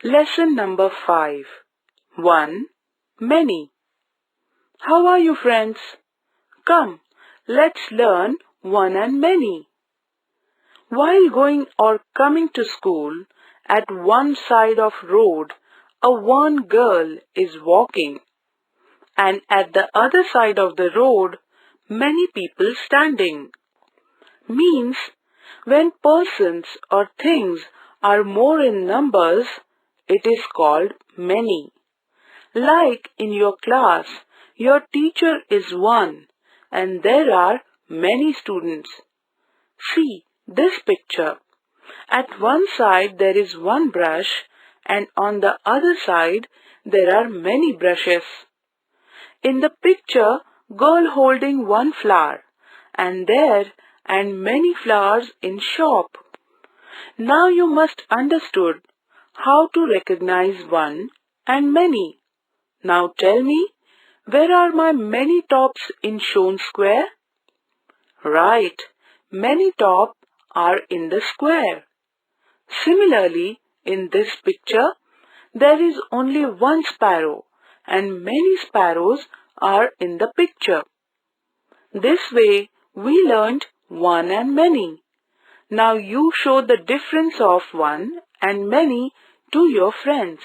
Lesson number 5. 1. Many. How are you, friends? Come, let's learn one and many. While going or coming to school, at one side of road, one girl is walking, and at the other side of the road, many people standing. Means, when persons or things are more in numbers, it is called many. Like in your class, your teacher is one, and there are many students. See this picture. At one side there is one brush, and on the other side there are many brushes. In the picture, girl holding one flower, and many flowers in shop. Now you must understood how to recognize one and many. Now tell me, where are my many tops in shown square? Right, many tops are in the square. Similarly, in this picture, there is only one sparrow and many sparrows are in the picture. This way, we learned one and many. Now you show the difference of one and many to your friends.